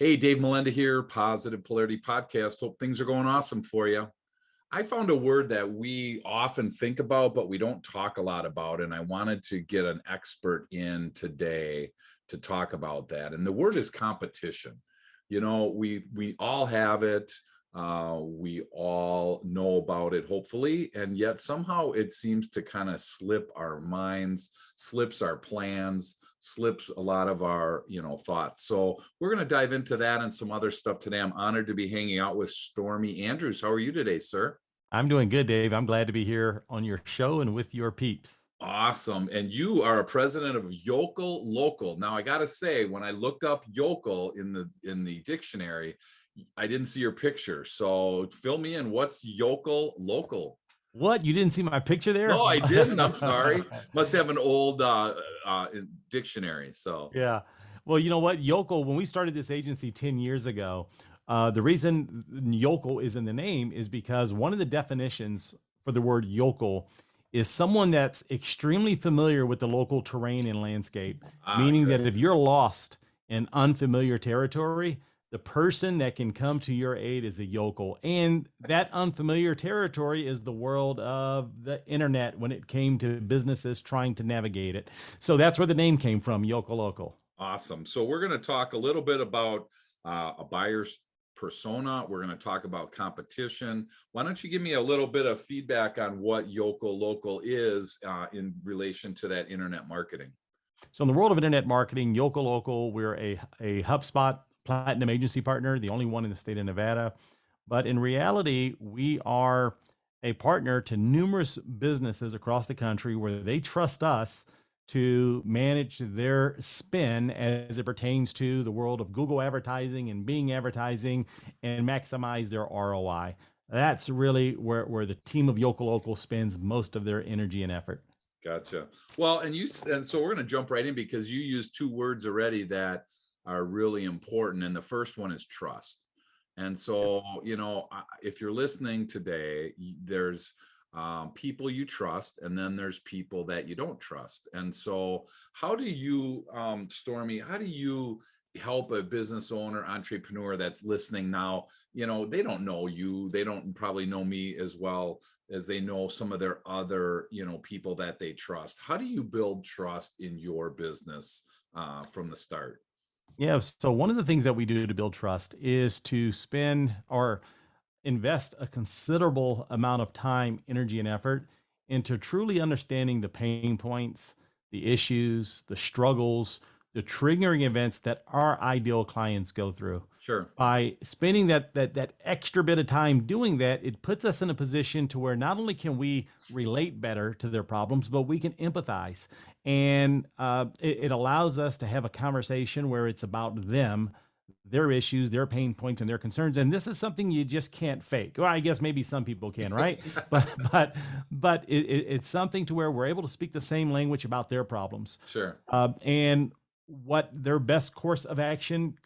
Hey, Dave Melinda here, Positive Polarity Podcast. Hope things are going awesome for you. I found a word that we often think about, but we don't talk a lot about. And I wanted to get an expert in today to talk about that. And the word is competition. We all have it. We all know about it, hopefully. And yet somehow it seems to kind of slip our minds, slips our plans, slips a lot of our thoughts. So we're going to dive into that and some other stuff today. I'm honored to be hanging out with Stormie Andrews. How are you today, sir? I'm doing good, Dave. I'm glad to be here on your show and with your peeps. Awesome. And you are a president of Yokel Local. Now I gotta say, when I looked up yokel in the dictionary, I didn't see your picture. So fill me in. What's Yokel Local? What? You didn't see my picture there? No, I didn't. I'm sorry. Must have an old dictionary. So Yeah. Well, you know what? Yokel, when we started this agency 10 years ago, the reason yokel is in the name is because one of the definitions for the word yokel is someone that's extremely familiar with the local terrain and landscape, meaning good. that if you're lost in unfamiliar territory, the person that can come to your aid is a yokel. And that unfamiliar territory is the world of the internet when it came to businesses trying to navigate it. So that's where the name came from, yokel local. Awesome. So we're going to talk a little bit about a buyer's persona. We're going to talk about competition. Why don't you give me a little bit of feedback on what Yokel Local is in relation to that internet marketing? So in the world of internet marketing, yokel local, we're a HubSpot platinum agency partner, the only one in the state of Nevada. But in reality, we are a partner to numerous businesses across the country where they trust us to manage their spin as it pertains to the world of Google advertising and Bing advertising and maximize their ROI. That's really where the team of Yokel Local spends most of their energy and effort. Gotcha. Well, and so we're going to jump right in because you used two words already that are really important. And the first one is trust. And so, Yes. if you're listening today, there's people you trust, and then there's people that you don't trust. And so, how do you, Stormie, how do you help a business owner, entrepreneur that's listening now? They don't know you, they don't probably know me as well as they know some of their other, people that they trust. How do you build trust in your business from the start? Yeah. So one of the things that we do to build trust is to spend or invest a considerable amount of time, energy, and effort into truly understanding the pain points, the issues, the struggles, the triggering events that our ideal clients go through. Sure. By spending that extra bit of time doing that, it puts us in a position to where not only can we relate better to their problems, but we can empathize, and it allows us to have a conversation where it's about them, their issues, their pain points, and their concerns. And this is something you just can't fake. Well, I guess maybe some people can, right? But it's something to where we're able to speak the same language about their problems, Sure. and what their best course of action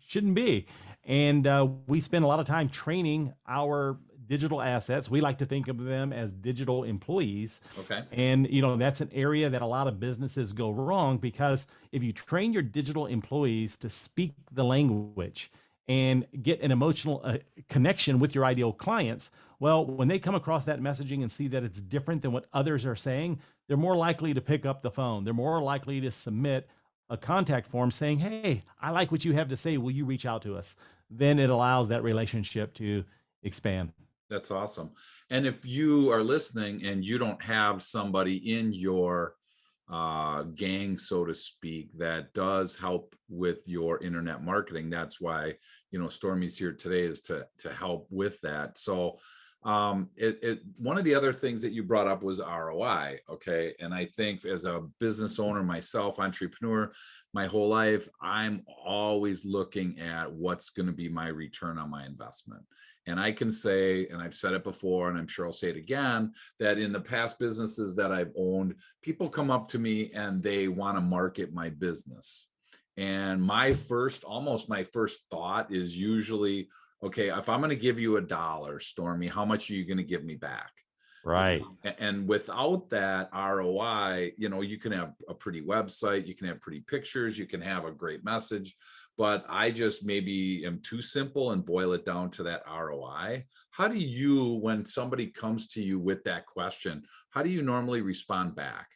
shouldn't be. And we spend a lot of time training our digital assets. We like to think of them as digital employees. Okay. And that's an area that a lot of businesses go wrong, because if you train your digital employees to speak the language and get an emotional connection with your ideal clients, well, when they come across that messaging and see that it's different than what others are saying, they're more likely to pick up the phone. They're more likely to submit a contact form saying, "Hey, I like what you have to say. Will you reach out to us?" Then it allows that relationship to expand. That's awesome. And if you are listening and you don't have somebody in your gang, so to speak, that does help with your internet marketing, that's why Stormie's here today, is to help with that. So one of the other things that you brought up was ROI. Okay. And I think as a business owner myself, entrepreneur, my whole life, I'm always looking at what's going to be my return on my investment. And I can say, and I've said it before, and I'm sure I'll say it again, that in the past businesses that I've owned, people come up to me and they want to market my business. And almost my first thought is usually, okay, if I'm going to give you $1, Stormie, how much are you going to give me back? Right. And without that ROI, you can have a pretty website, you can have pretty pictures, you can have a great message, but I just maybe am too simple and boil it down to that ROI. How do you, when somebody comes to you with that question, how do you normally respond back?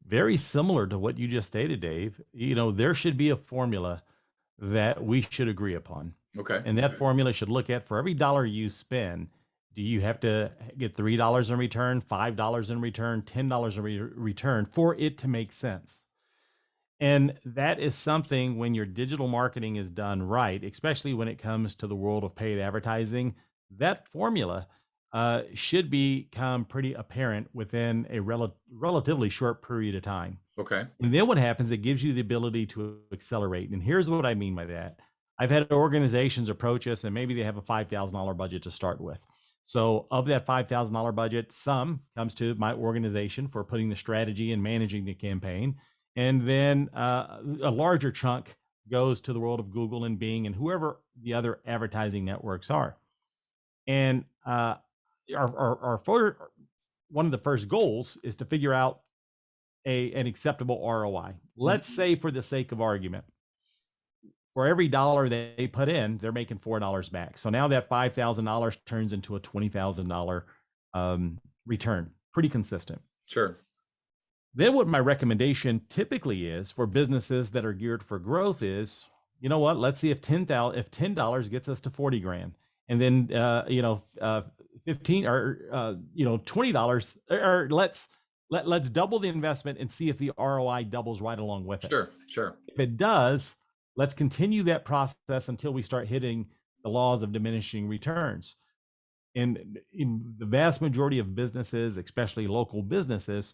Very similar to what you just stated, Dave. There should be a formula that we should agree upon. Okay. And that formula should look at, for every dollar you spend, do you have to get $3 in return, $5 in return, $10 in return for it to make sense? And that is something, when your digital marketing is done right, especially when it comes to the world of paid advertising, that formula should become pretty apparent within a relatively short period of time. Okay. And then what happens, it gives you the ability to accelerate. And here's what I mean by that. I've had organizations approach us, and maybe they have a $5,000 budget to start with. So of that $5,000 budget, some comes to my organization for putting the strategy and managing the campaign. And then a larger chunk goes to the world of Google and Bing and whoever the other advertising networks are. And one of the first goals is to figure out an acceptable ROI. Let's say, for the sake of argument, for every dollar they put in, they're making $4 back. So now that $5,000 turns into a $20,000 return. Pretty consistent. Sure. Then what my recommendation typically is for businesses that are geared for growth is, you know what, let's see if $10 gets us to 40 grand. And then, 15 or, $20, or let's double the investment and see if the ROI doubles right along with it. Sure. If it does, let's continue that process until we start hitting the laws of diminishing returns. And in the vast majority of businesses, especially local businesses,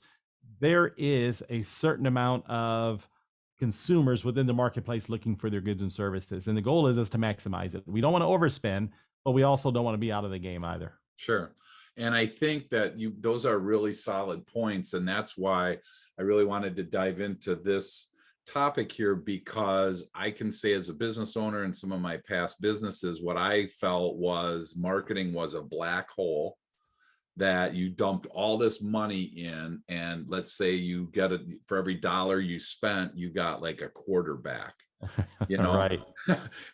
there is a certain amount of consumers within the marketplace looking for their goods and services. And the goal is to maximize it. We don't want to overspend, but we also don't want to be out of the game either. Sure. And I think that those are really solid points. And that's why I really wanted to dive into this topic here, because I can say, as a business owner in some of my past businesses, what I felt was marketing was a black hole that you dumped all this money in, and let's say you get it, for every dollar you spent, you got like a quarter back, Right.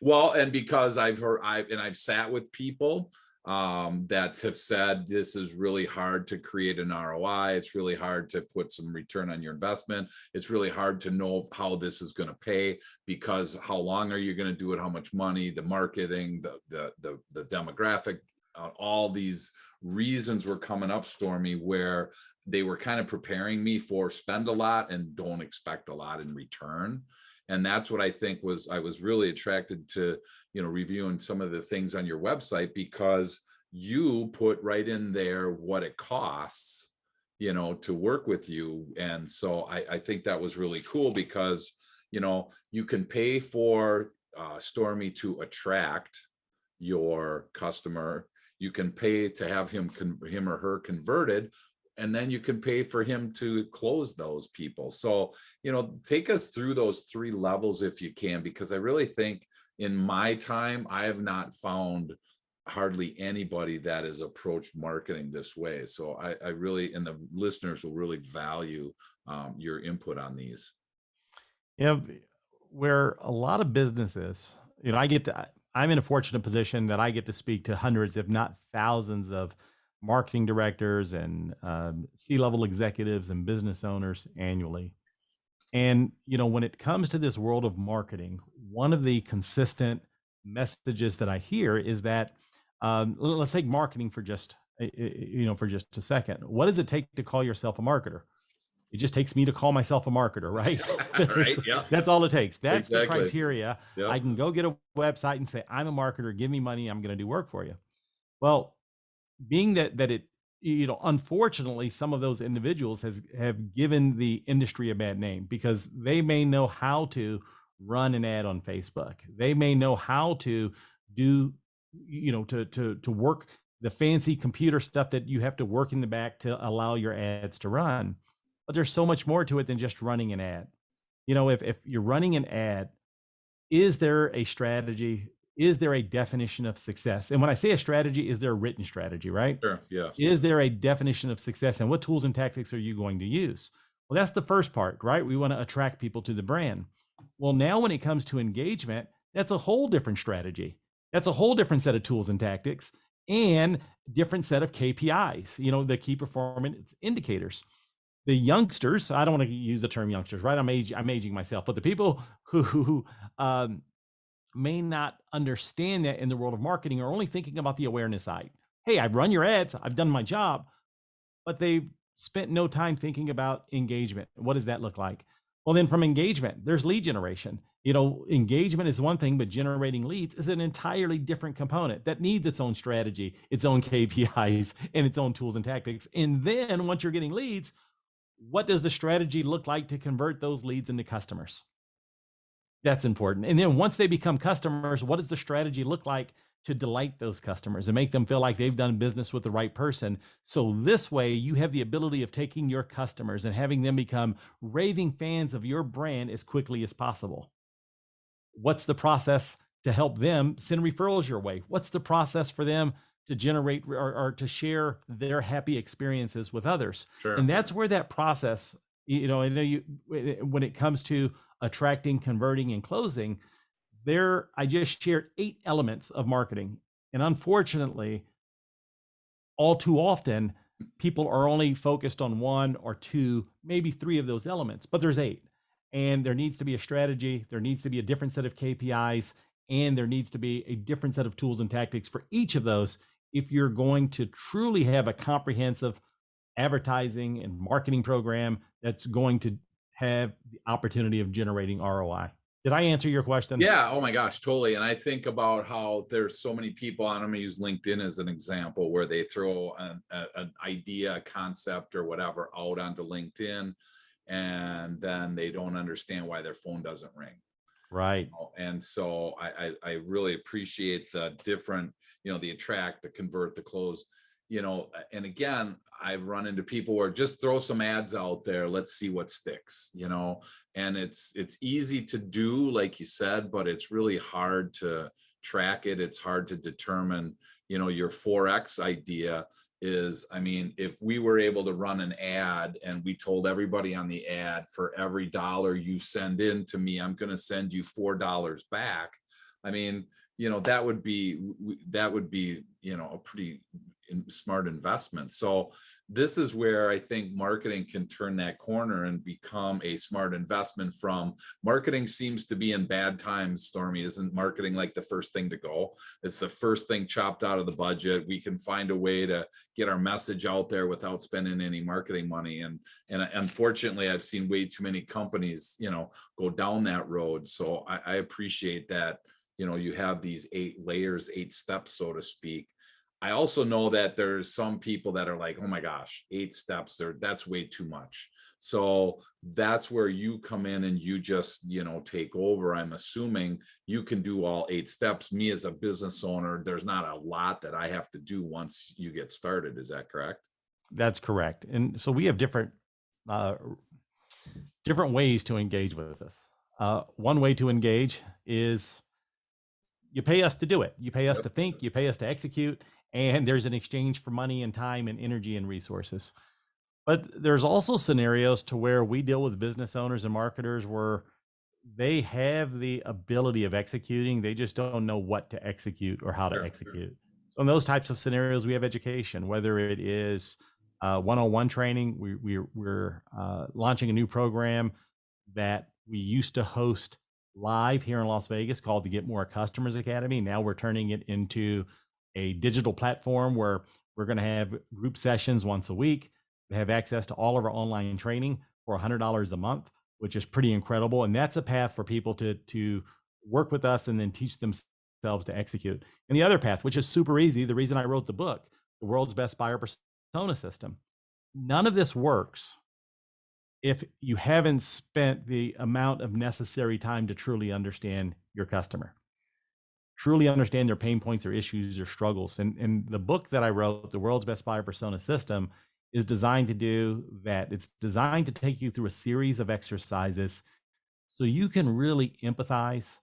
Well, and because I've sat with people that have said this is really hard to create an ROI. It's really hard to put some return on your investment. It's really hard to know how this is going to pay, because how long are you going to do it? How much money? The marketing, the demographic, all these reasons were coming up, Stormie, where they were kind of preparing me for spend a lot and don't expect a lot in return. And that's what I think I was really attracted to, reviewing some of the things on your website, because you put right in there what it costs, to work with you. And so I think that was really cool, because, you can pay for Stormie to attract your customer. You can pay to have him or her converted, and then you can pay for him to close those people. So, take us through those three levels if you can, because I really think in my time, I have not found hardly anybody that has approached marketing this way. So I really, and the listeners will really value your input on these. Yeah, where a lot of businesses, I'm in a fortunate position that I get to speak to hundreds, if not thousands, of marketing directors and C-level executives and business owners annually. And, when it comes to this world of marketing, one of the consistent messages that I hear is that, let's take marketing for just a second. What does it take to call yourself a marketer? It just takes me to call myself a marketer, right? Right. Yeah. That's all it takes. That's Exactly. the criteria. Yep. I can go get a website and say, I'm a marketer, give me money, I'm going to do work for you. Well, being that it, unfortunately, some of those individuals have given the industry a bad name, because they may know how to run an ad on Facebook. They may know how to do, to work the fancy computer stuff that you have to work in the back to allow your ads to run. But there's so much more to it than just running an ad. If you're running an ad, is there a strategy? Is there a definition of success? And when I say a strategy, is there a written strategy, right? Sure. Yes. Is there a definition of success, and what tools and tactics are you going to use? Well, that's the first part, right? We want to attract people to the brand. Well, now when it comes to engagement, that's a whole different strategy. That's a whole different set of tools and tactics and different set of KPIs, the key performance indicators. The youngsters, I don't want to use the term youngsters, right? I'm aging myself, but the people who um, may not understand that in the world of marketing are only thinking about the awareness side. Hey, I've run your ads, I've done my job, but they spent no time thinking about engagement. What does that look like? Well, then from engagement, there's lead generation. Engagement is one thing, but generating leads is an entirely different component that needs its own strategy, its own KPIs, and its own tools and tactics. And then once you're getting leads, what does the strategy look like to convert those leads into customers? That's important. And then once they become customers, what does the strategy look like to delight those customers and make them feel like they've done business with the right person? So this way you have the ability of taking your customers and having them become raving fans of your brand as quickly as possible. What's the process to help them send referrals your way? What's the process for them to generate or to share their happy experiences with others? And Sure. that's where that process, I know when it comes to attracting, converting, and closing, I just shared 8 elements of marketing. And unfortunately, all too often, people are only focused on 1 or 2, maybe 3 of those elements, but there's 8. And there needs to be a strategy, there needs to be a different set of KPIs, and there needs to be a different set of tools and tactics for each of those if you're going to truly have a comprehensive advertising and marketing program that's going to have the opportunity of generating ROI. Did I answer your question? Yeah. Oh my gosh, totally. And I think about how there's so many people, and I'm going to use LinkedIn as an example, where they throw an idea, a concept, or whatever out onto LinkedIn, and then they don't understand why their phone doesn't ring. Right. And so I really appreciate the different, the attract, the convert, the close, and again, I've run into people where just throw some ads out there, let's see what sticks, and it's easy to do, like you said, but it's really hard to track it. It's hard to determine, your 4X idea is, I mean, if we were able to run an ad and we told everybody on the ad, for every dollar you send in to me, I'm going to send you $4 back. I mean, that would be a pretty smart investment. So this is where I think marketing can turn that corner and become a smart investment. From marketing seems to be in bad times, Stormie. Isn't marketing like the first thing to go? It's the first thing chopped out of the budget. We can find a way to get our message out there without spending any marketing money. And unfortunately, I've seen way too many companies, go down that road. So I appreciate that, you have these 8 layers, 8 steps, so to speak. I also know that there's some people that are like, oh my gosh, 8 steps there, that's way too much. So that's where you come in and you just, take over. I'm assuming you can do all 8 steps. Me as a business owner, there's not a lot that I have to do once you get started. Is that correct? That's correct. And so we have uh, different ways to engage with us. One way to engage is you pay us to do it. You pay us Yep. to think, you pay us to execute, and there's an exchange for money and time and energy and resources. But there's also scenarios to where we deal with business owners and marketers where they have the ability of executing, they just don't know what to execute or how to Sure. execute. So in those types of scenarios, we have education, whether it is one-on-one training. We're launching a new program that we used to host live here in Las Vegas called the Get More Customers Academy. Now we're turning it into a digital platform where we're going to have group sessions once a week. They have access to all of our online training for $100 a month, which is pretty incredible. And that's a path for people to work with us and then teach themselves to execute. And the other path, which is super easy, the reason I wrote the book, The World's Best Buyer Persona System. None of this works if you haven't spent the amount of necessary time to truly understand your customer, truly understand their pain points, their issues, their struggles. And the book that I wrote, The World's Best Buyer Persona System, is designed to do that. It's designed to take you through a series of exercises so you can really empathize,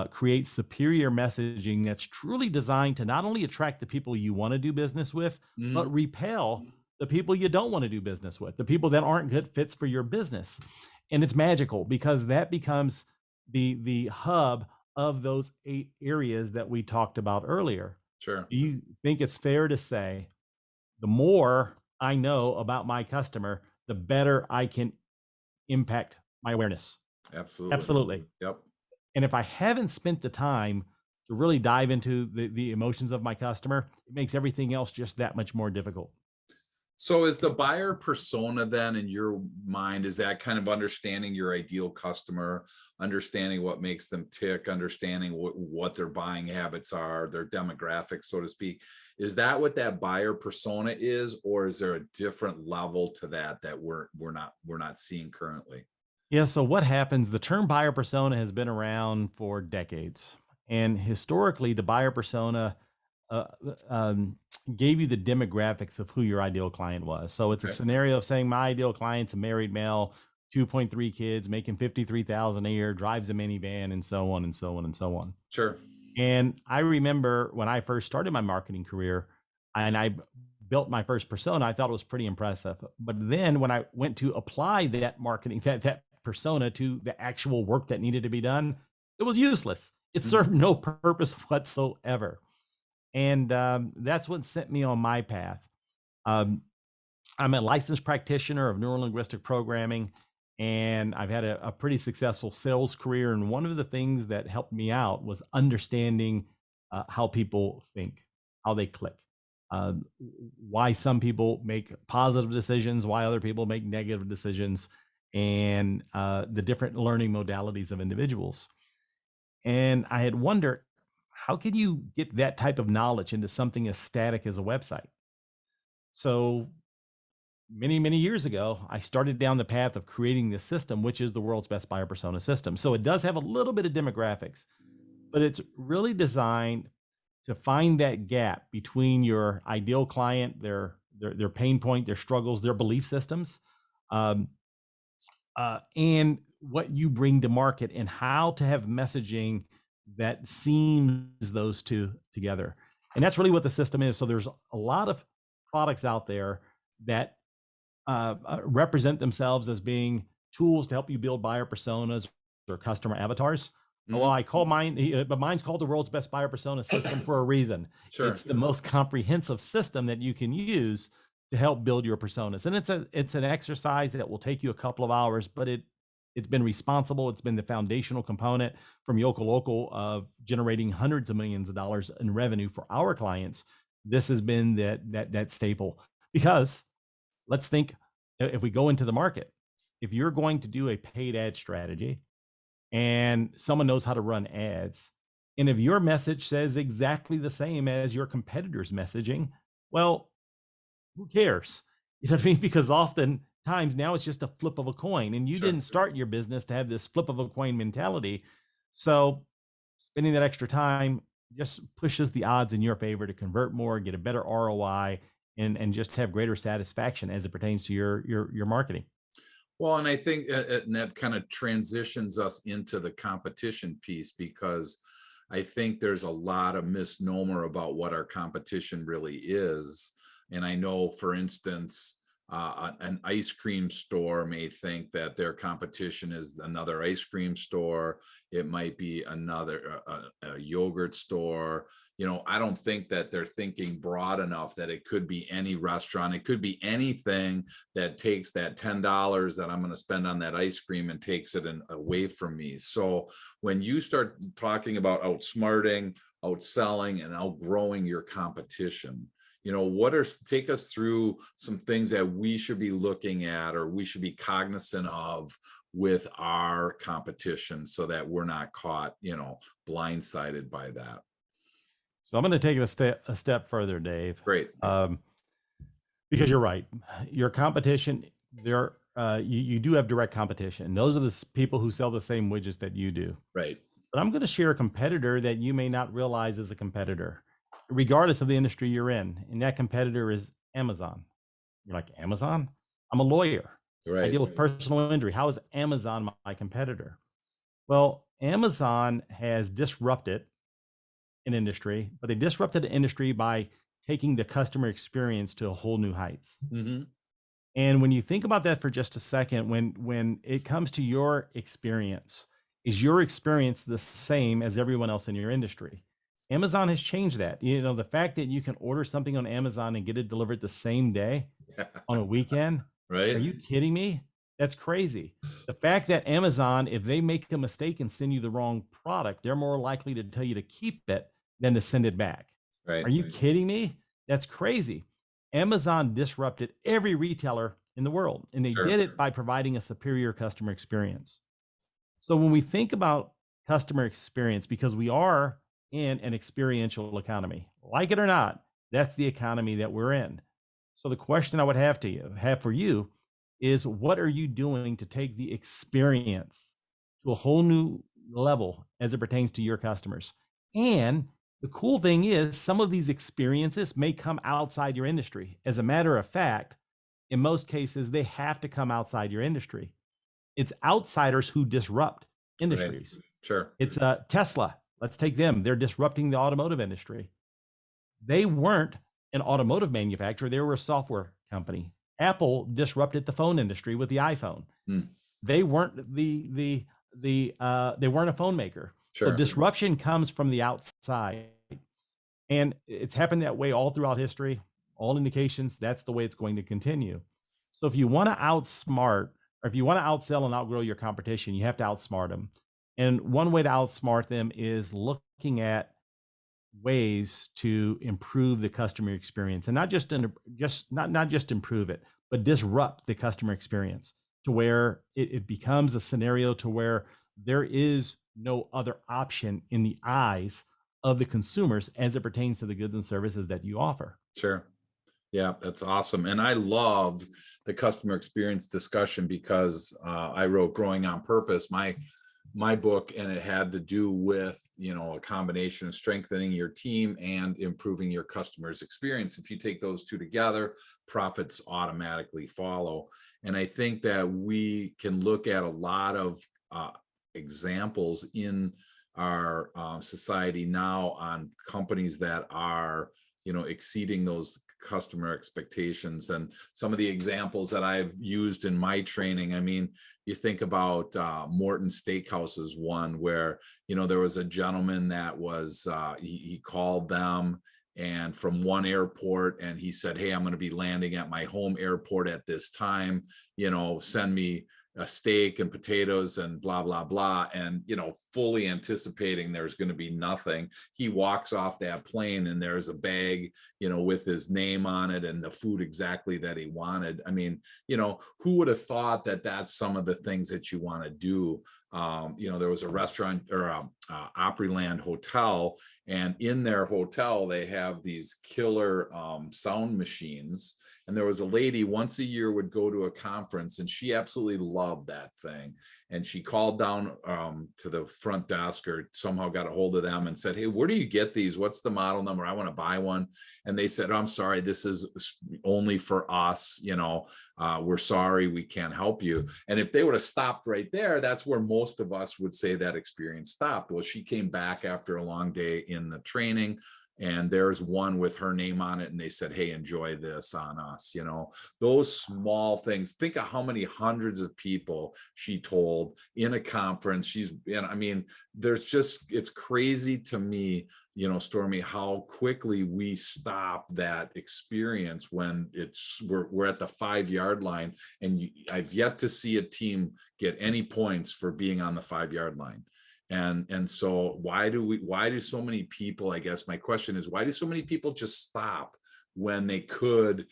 create superior messaging that's truly designed to not only attract the people you want to do business with, but Mhm. repel the people you don't want to do business with, the people that aren't good fits for your business. And it's magical because that becomes the hub of those 8 areas that we talked about earlier. Sure. Do you think it's fair to say the more I know about my customer, the better I can impact my awareness? Absolutely. Absolutely. Yep. And if I haven't spent the time to really dive into the emotions of my customer, it makes everything else just that much more difficult. So is the buyer persona then in your mind, is that kind of understanding your ideal customer, understanding what makes them tick, understanding what their buying habits are, their demographics, so to speak? Is that what that buyer persona is, or is there a different level to that that we're not seeing currently? Yeah. So what happens? The term buyer persona has been around for decades, and historically, the buyer persona uh, um, gave you the demographics of who your ideal client was. So it's a Okay. scenario of saying my ideal client's a married male, 2.3 kids, making 53,000 a year, drives a minivan, and so on and so on and so on. Sure. And I remember when I first started my marketing career and built my first persona, I thought it was pretty impressive. But then when I went to apply that marketing, that persona to the actual work that needed to be done, it was useless. It Mhm. served no purpose whatsoever. And that's what sent me on my path. Um, I'm a licensed practitioner of neuro linguistic programming, and I've had a pretty successful sales career. And one of the things that helped me out was understanding how people think, how they click, uh, why some people make positive decisions, why other people make negative decisions, and the different learning modalities of individuals. And I had wondered, how can you get that type of knowledge into something as static as a website? So many, many years ago, I started down the path of creating this system, which is the world's best buyer persona system. So it does have a little bit of demographics, but it's really designed to find that gap between your ideal client, their pain point, their struggles, their belief systems, um, and what you bring to market and how to have messaging that seams those two together. And that's really what the system is. So there's a lot of products out there that represent themselves as being tools to help you build buyer personas or customer avatars. Well, Mhm. I call mine, but mine's called the world's best buyer persona system for a reason. Sure. It's the most comprehensive system that you can use to help build your personas, and it's an exercise that will take you a couple of hours, but it's been responsible. It's been the foundational component from Yokel Local of generating hundreds of millions of dollars in revenue for our clients. This has been that staple because let's think if we go into the market, if you're going to do a paid ad strategy and someone knows how to run ads, and if your message says exactly the same as your competitor's messaging, well, who cares? You know what I mean? Because oftentimes now it's just a flip of a coin, and you Sure. didn't start your business to have this flip of a coin mentality. So spending that extra time just pushes the odds in your favor to convert more, get a better ROI, and just have greater satisfaction as it pertains to your marketing. Well, and I think and that kind of transitions us into the competition piece because I think there's a lot of misnomer about what our competition really is. And I know, for instance, an ice cream store may think that their competition is another ice cream store. It might be another a yogurt store. I don't think that they're thinking broad enough that it could be any restaurant. It could be anything that takes that $10 that I'm going to spend on that ice cream and takes it away from me. So when you start talking about outsmarting, outselling, and outgrowing your competition, take us through some things that we should be looking at or we should be cognizant of with our competition so that we're not caught, blindsided by that. So I'm going to take it a step further, Dave, Great. um, because you're right. Your competition, you do have direct competition. Those are the people who sell the same widgets that you do. Right. But I'm going to share a competitor that you may not realize is a competitor, regardless of the industry you're in. And that competitor is Amazon. You're like, Amazon? I'm a lawyer. I Right. deal with personal injury. How is Amazon my competitor? Well, Amazon has disrupted an industry, but they disrupted the industry by taking the customer experience to a whole new heights. Hmm. And when you think about that for just a second, when it comes to your experience, Is your experience the same as everyone else in your industry? Amazon has changed that. You know, the fact that you can order something on Amazon and get it delivered the same day Yeah. on a weekend, are Right. you kidding me? That's crazy. The fact that Amazon, if they make a mistake and send you the wrong product, they're more likely to tell you to keep it than to send it back. Are Right. you kidding me? That's crazy. Amazon disrupted every retailer in the world, and they Sure. did it by providing a superior customer experience. So when we think about customer experience, because we are in an experiential economy, like it or not, that's the economy that we're in. So the question I would have for you is, what are you doing to take the experience to a whole new level as it pertains to your customers? And the cool thing is, some of these experiences may come outside your industry. As a matter of fact, in most cases, they have to come outside your industry. It's outsiders who disrupt Right. industries. Sure. It's Tesla. Let's take them. They're disrupting the automotive industry. They weren't an automotive manufacturer, they were a software company. Apple disrupted the phone industry with the iPhone. Mm. They weren't they weren't a phone maker. So Sure. disruption comes from the outside. And it's happened that way all throughout history. All indications that's the way it's going to continue. So if you want to outsmart, or if you want to outsell and outgrow your competition, you have to outsmart them. And one way to outsmart them is looking at ways to improve the customer experience, and not just improve it, but disrupt the customer experience to where it becomes a scenario to where there is no other option in the eyes of the consumers as it pertains to the goods and services that you offer. Sure. Yeah, that's awesome. And I love the customer experience discussion because I wrote Growing on Purpose, my book, and it had to do with, a combination of strengthening your team and improving your customers' experience. If you take those two together, profits automatically follow. And I think that we can look at a lot of examples in our society now on companies that are, exceeding those customer expectations. And some of the examples that I've used in my training, I mean, you think about Morton Steakhouse is one where, there was a gentleman that was, he called them and from one airport, and he said, hey, I'm going to be landing at my home airport at this time, send me a steak and potatoes and blah, blah, blah. And, fully anticipating there's going to be nothing. He walks off that plane and there's a bag, with his name on it and the food exactly that he wanted. I mean, who would have thought that that's some of the things that you want to do? There was a restaurant or Opryland hotel, and in their hotel, they have these killer sound machines. And there was a lady once a year would go to a conference, and she absolutely loved that thing. And she called down to the front desk or somehow got a hold of them and said, hey, where do you get these? What's the model number? I want to buy one. And they said, oh, I'm sorry, this is only for us. We're sorry, we can't help you. And if they would have stopped right there, that's where most of us would say that experience stopped. Well, she came back after a long day in the training, and there's one with her name on it, and they said, hey, enjoy this on us. Those small things. Think of how many hundreds of people she told in a conference. I mean, it's crazy to me, Stormie, how quickly we stop that experience when we're at the 5-yard line, and I've yet to see a team get any points for being on the 5-yard line. And so why do so many people, I guess my question is, why do so many people just stop when they could,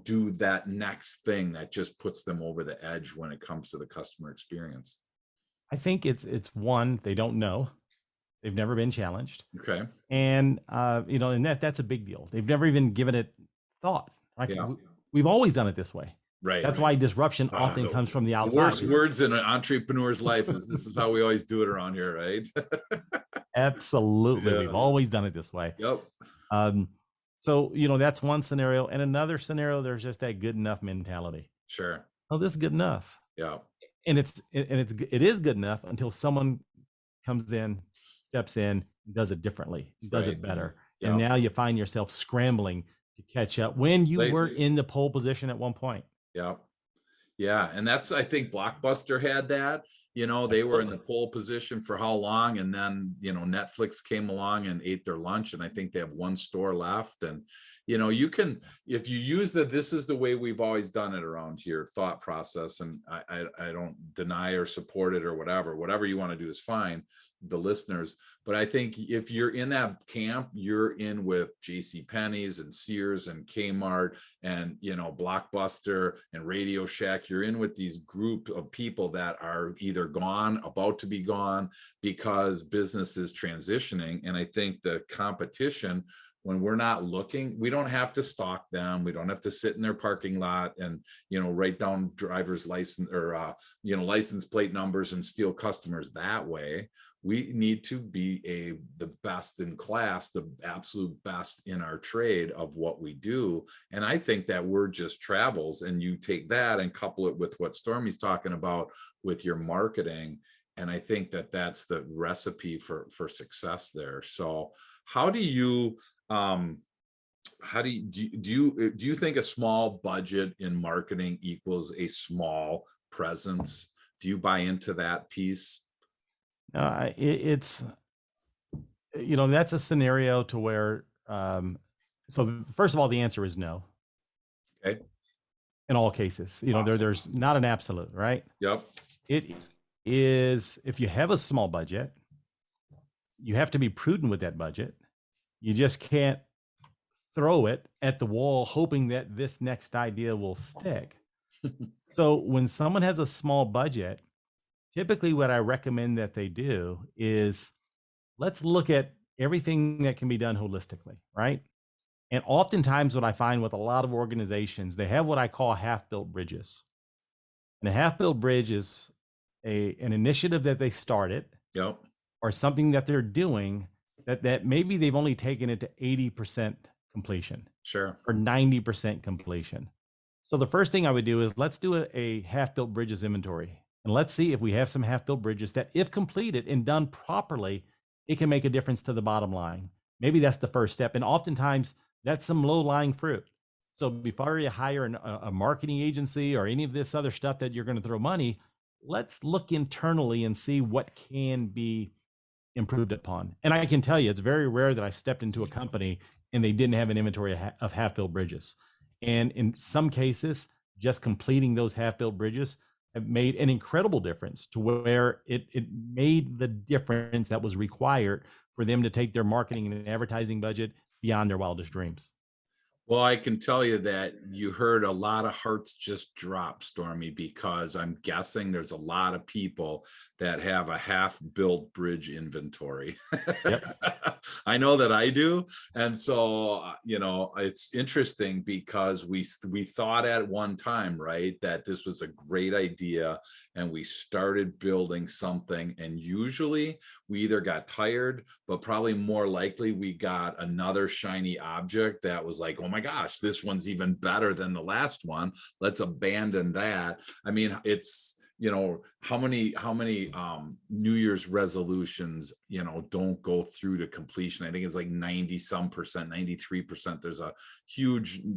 do that next thing that just puts them over the edge when it comes to the customer experience? I think it's one, they don't know. They've never been challenged. Okay. And and that's a big deal. They've never even given it thought. Like Yeah. we've always done it this way. Right. That's why disruption often comes from the The outside. worst words in an entrepreneur's life is this is how we always do it around here, right? Absolutely. Yeah. We've always done it this way. Yep. So, that's one scenario. And another scenario, there's just that good enough mentality. Sure. Oh, this is good enough. Yeah. And it is good enough until someone comes in, steps in, does it differently, does it better. Yeah. And now you find yourself scrambling to catch up when you were in the pole position at one point. Yeah. Yeah. And that's, I think Blockbuster had that. They were in the Absolutely. pole position for how long, and then Netflix came along and ate their lunch, and I think they have one store left. And you can, if you use this is the way we've always done it around here, thought process, and I don't deny or support it or whatever you want to do is fine, the listeners. But I think if you're in that camp, you're in with JC Penney's and Sears and Kmart and Blockbuster and Radio Shack. You're in with these group of people that are either gone, about to be gone, because business is transitioning. And I think the competition, when we're not looking, we don't have to stalk them. We don't have to sit in their parking lot and write down driver's license or license plate numbers and steal customers that way. We need to be the best in class, the absolute best in our trade of what we do. And I think that word just travels, and you take that and couple it with what Stormie's talking about with your marketing. And I think that that's the recipe for success there. So how do you do you think a small budget in marketing equals a small presence? Do you buy into that piece? It's, that's a scenario to where, so first of all, the answer is no Okay. in all cases. Awesome. There's not an absolute, right? Yep. It is, if you have a small budget, you have to be prudent with that budget. You just can't throw it at the wall hoping that this next idea will stick. So when someone has a small budget, typically what I recommend that they do is, let's look at everything that can be done holistically, right? And oftentimes what I find with a lot of organizations, they have what I call half-built bridges. And a half-built bridge is an initiative that they started, Yep. or something that they're doing that maybe they've only taken it to 80% completion. Sure. Or 90% completion. So the first thing I would do is, let's do a half-built bridges inventory. And let's see if we have some half-built bridges that, if completed and done properly, it can make a difference to the bottom line. Maybe that's the first step. And oftentimes that's some low-lying fruit. So before you hire a marketing agency or any of this other stuff that you're going to throw money, let's look internally and see what can be improved upon. And I can tell you, it's very rare that I stepped into a company and they didn't have an inventory of half-built bridges. And in some cases, just completing those half-built bridges have made an incredible difference, to where it made the difference that was required for them to take their marketing and advertising budget beyond their wildest dreams. Well, I can tell you that you heard a lot of hearts just drop, Stormie, because I'm guessing there's a lot of people that have a half-built bridge inventory. Yep. I know that I do. And so, it's interesting because we thought at one time, right, that this was a great idea, and we started building something, and usually we either got tired, but probably more likely we got another shiny object that was like, oh my gosh, this one's even better than the last one. Let's abandon that. I mean, it's, how many New Year's resolutions, don't go through to completion. I think it's like 90-some%, 93%. There's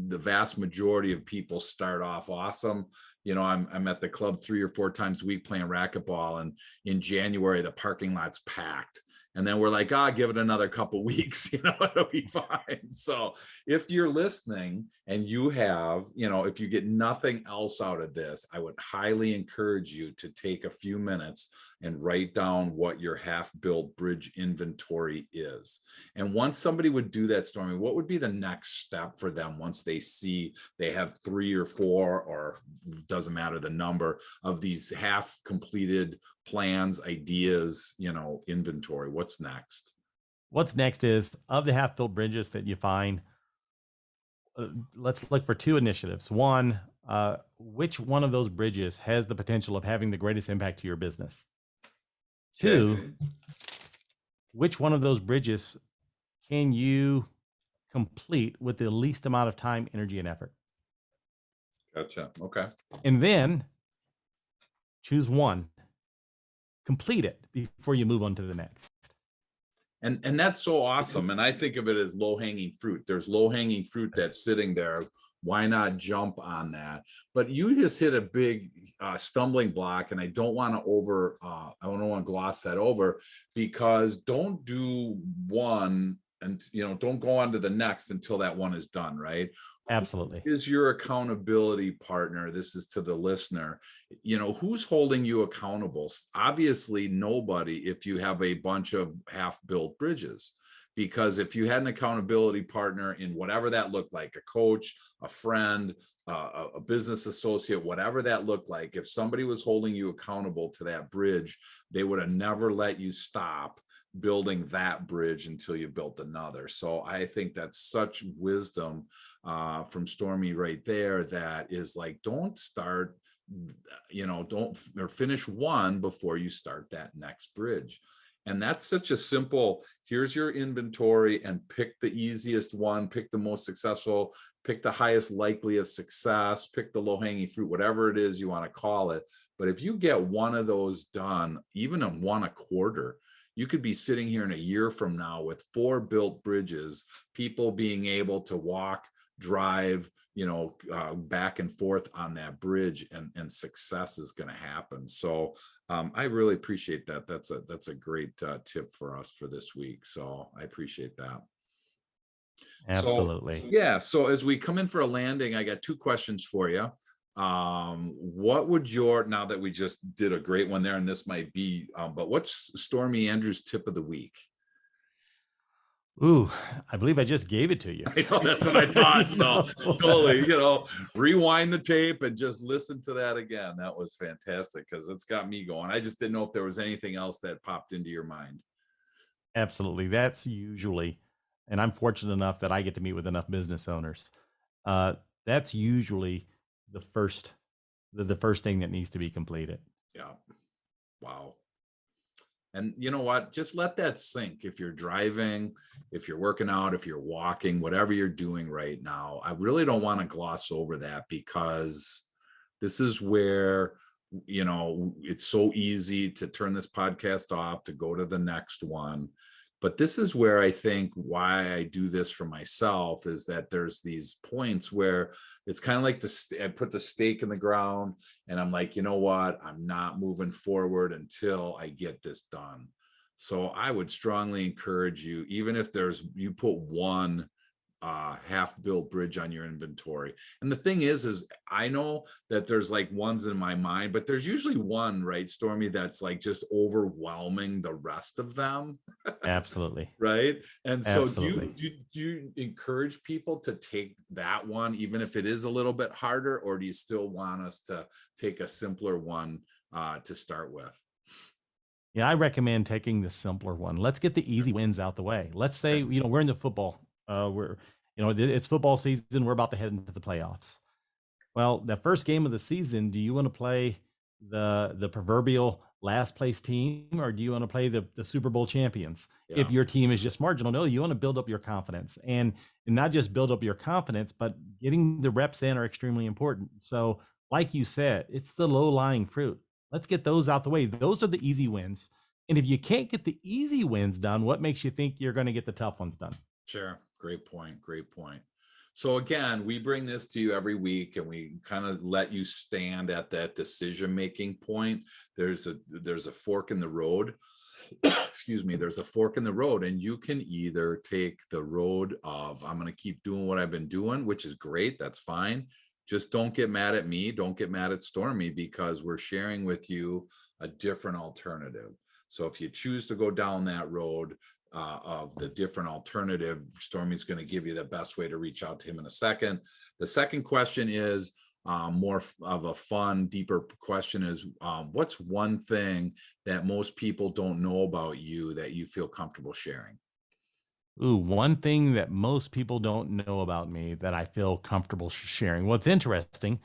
the vast majority of people start off awesome. I'm at the club 3 or 4 times a week playing racquetball, and in January the parking lot's packed. And then we're like, give it another couple weeks, it'll be fine. So if you're listening and you have, if you get nothing else out of this, I would highly encourage you to take a few minutes and write down what your half-built bridge inventory is. And once somebody would do that, Stormie, what would be the next step for them once they see they have 3 or 4, or doesn't matter the number, of these half-completed plans, ideas, inventory? What's next? What's next is, of the half-built bridges that you find, let's look for 2 initiatives. One, which one of those bridges has the potential of having the greatest impact to your business? 2, which one of those bridges can you complete with the least amount of time, energy, and effort? Gotcha. Okay. And then choose one, complete it before you move on to the next. And that's so awesome. And I think of it as low-hanging fruit. There's low-hanging fruit that's sitting there why not jump on that? But you just hit a big stumbling block, and I don't want to I don't want to gloss that over, because don't do one and don't go on to the next until that one is done, right? Who Absolutely. is your accountability partner? This is to the listener. Who's holding you accountable? Obviously nobody, if you have a bunch of half-built bridges. Because if you had an accountability partner in whatever that looked like, a coach, a friend, a business associate, whatever that looked like, if somebody was holding you accountable to that bridge, they would have never let you stop building that bridge until you built another. So I think that's such wisdom from Stormie right there. That is like, don't start, don't or finish one before you start that next bridge. And that's such a simple, here's your inventory and pick the easiest one, pick the most successful, pick the highest likely of success, pick the low-hanging fruit, whatever it is you want to call it. But if you get one of those done, even in one a quarter, you could be sitting here in a year from now with 4 built bridges, people being able to walk, drive, back and forth on that bridge, and success is going to happen. So I really appreciate that. That's a great tip for us for this week. So I appreciate that. So Absolutely. yeah, so as we come in for a landing, I got 2 questions for you. What would now that we just did a great one there, and this might be, but what's Stormie Andrews' tip of the week? Ooh, I believe I just gave it to you. I know, that's what I thought. So totally, rewind the tape and just listen to that again. That was fantastic, because it's got me going. I just didn't know if there was anything else that popped into your mind. Absolutely. That's usually, and I'm fortunate enough that I get to meet with enough business owners. Uh, that's usually the first, the first thing that needs to be completed. Yeah. Wow. And you know what? Just let that sink. If you're driving, if you're working out, if you're walking, whatever you're doing right now, I really don't want to gloss over that, because this is where, it's so easy to turn this podcast off, to go to the next one. But this is where I think why I do this for myself is that there's these points where it's kind of like I put the stake in the ground, and I'm like, you know what? I'm not moving forward until I get this done. So I would strongly encourage you, even if you put one half-built bridge on your inventory. And the thing is I know that there's like ones in my mind, but there's usually one, right, Stormie, that's like just overwhelming the rest of them. Absolutely. Right. And so Absolutely. do you encourage people to take that one, even if it is a little bit harder, or do you still want us to take a simpler one to start with? Yeah, I recommend taking the simpler one. Let's get the easy wins out the way. Let's say, we're in the football. It's football season. We're about to head into the playoffs. Well, the first game of the season, do you want to play the proverbial last place team, or do you want to play the Super Bowl champions? Yeah. If your team is just marginal, no, you want to build up your confidence, and not just build up your confidence, but getting the reps in are extremely important. So, like you said, it's the low lying fruit. Let's get those out the way. Those are the easy wins. And if you can't get the easy wins done, what makes you think you're going to get the tough ones done? Sure. Great point. Great point. So again, we bring this to you every week, and we kind of let you stand at that decision-making point. There's a fork in the road. Excuse me. There's a fork in the road, and you can either take the road of, I'm going to keep doing what I've been doing, which is great. That's fine. Just don't get mad at me. Don't get mad at Stormie, because we're sharing with you a different alternative. So if you choose to go down that road of the different alternative, Stormie's going to give you the best way to reach out to him in a second. The second question is more of a fun, deeper question is, what's one thing that most people don't know about you that you feel comfortable sharing? Ooh, one thing that most people don't know about me that I feel comfortable sharing. What's interesting,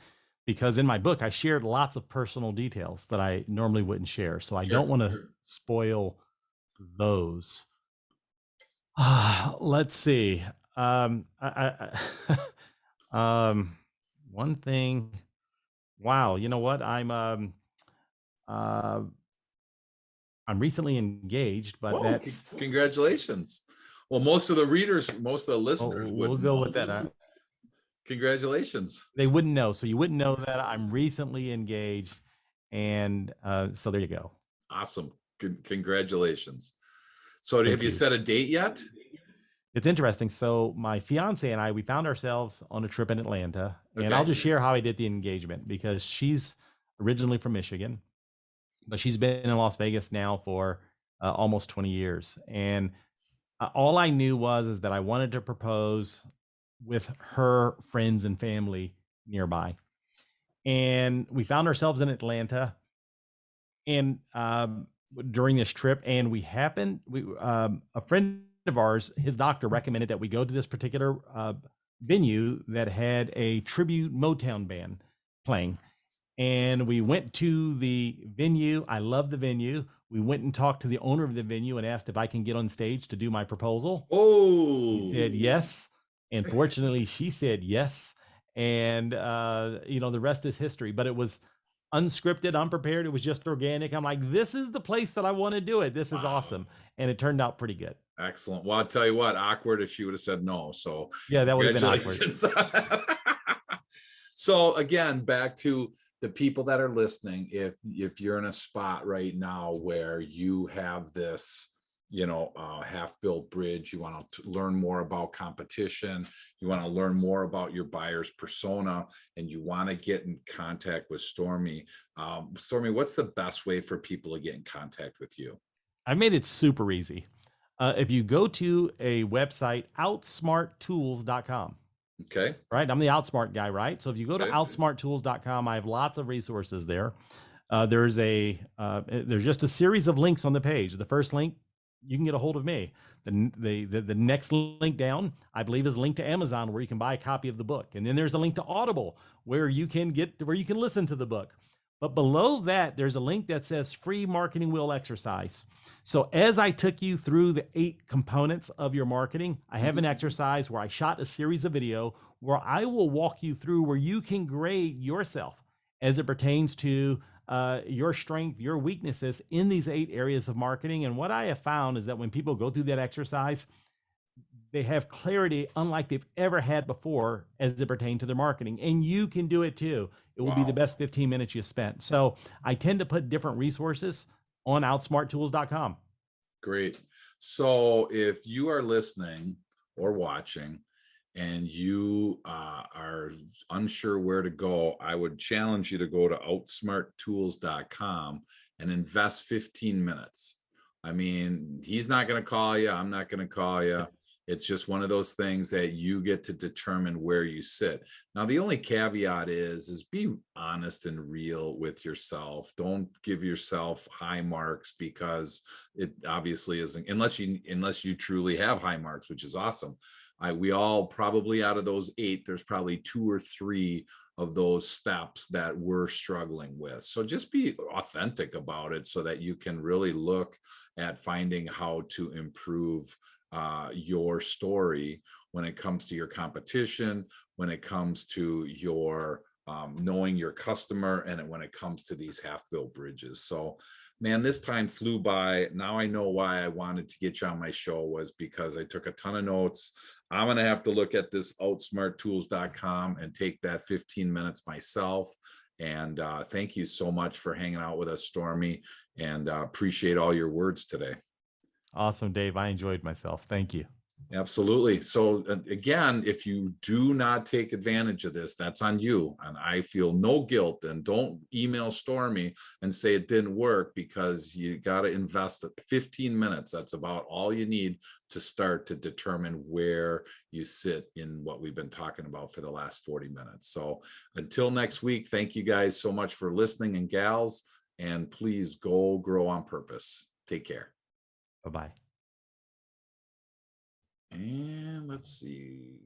because in my book, I shared lots of personal details that I normally wouldn't share. So I don't Sure, want to sure. spoil those. Let's see. Um, one thing. Wow, you know what? Uh, I'm recently engaged, but Oh, that's congratulations. Well, most of the readers, most of the oh, listeners we'll wouldn't go know. with that. Congratulations. They wouldn't know. So you wouldn't know that I'm recently engaged. And so there you go. Awesome. Congratulations. So have Thank you you. set a date yet? It's interesting. So my fiance and I, we found ourselves on a trip in Atlanta, and I'll Okay. just share how I did the engagement because she's originally from Michigan, but she's been in Las Vegas now for almost 20 years. And all I knew was is that I wanted to propose with her friends and family nearby. And we found ourselves in Atlanta, and during this trip, and a friend of ours, his doctor recommended that we go to this particular venue that had a tribute Motown band playing. And we went to the venue. I love the venue. We went and talked to the owner of the venue and asked if I can get on stage to do my proposal. He said Oh, yes. And fortunately, she said yes. And, the rest is history. But it was unscripted, unprepared. It was just organic. I'm like, this is the place that I want to do it. This is wow. awesome. And it turned out pretty good. Excellent. Well, I'll tell you what, awkward if she would have said no. So Yeah, that would have been awkward. congratulations. So again, back to the people that are listening, if you're in a spot right now where you have this, half-built bridge, you want to learn more about competition, you want to learn more about your buyer's persona, and you want to get in contact with Stormie. Stormie, what's the best way for people to get in contact with you? I made it super easy. If you go to a website, outsmarttools.com, Okay. right? I'm the Outsmart guy, right? So if you go to Okay. outsmarttools.com, I have lots of resources there. There's just a series of links on the page. The first link, you can get a hold of me. The next link down, I believe, is a link to Amazon where you can buy a copy of the book. And then there's a link to Audible where you can listen to the book. But below that, there's a link that says free marketing wheel exercise. So as I took you through the 8 components of your marketing, I have an exercise where I shot a series of video where I will walk you through where you can grade yourself as it pertains to your strength, your weaknesses in these 8 areas of marketing. And what I have found is that when people go through that exercise, they have clarity unlike they've ever had before as it pertains to their marketing. And you can do it too. It will be the Wow. best 15 minutes you spent. So I tend to put different resources on outsmarttools.com. Great. So if you are listening or watching and you are unsure where to go, I would challenge you to go to outsmarttools.com and invest 15 minutes. I mean, he's not going to call you. I'm not going to call you. It's just one of those things that you get to determine where you sit. Now, the only caveat is be honest and real with yourself. Don't give yourself high marks because it obviously isn't, unless you truly have high marks, which is awesome. We all probably, out of those 8, there's probably 2 or 3 of those steps that we're struggling with. So just be authentic about it so that you can really look at finding how to improve your story when it comes to your competition, when it comes to your knowing your customer, and when it comes to these half-built bridges. So man, this time flew by. Now I know why I wanted to get you on my show, was because I took a ton of notes. I'm going to have to look at this outsmarttools.com and take that 15 minutes myself. And thank you so much for hanging out with us, Stormie, and appreciate all your words today. Awesome, Dave. I enjoyed myself. Thank you. Absolutely. So again, if you do not take advantage of this, that's on you. And I feel no guilt. And don't email Stormie and say it didn't work, because you got to invest 15 minutes. That's about all you need to start to determine where you sit in what we've been talking about for the last 40 minutes. So until next week, thank you guys so much for listening, and gals, and please go grow on purpose. Take care. Bye-bye. And let's see.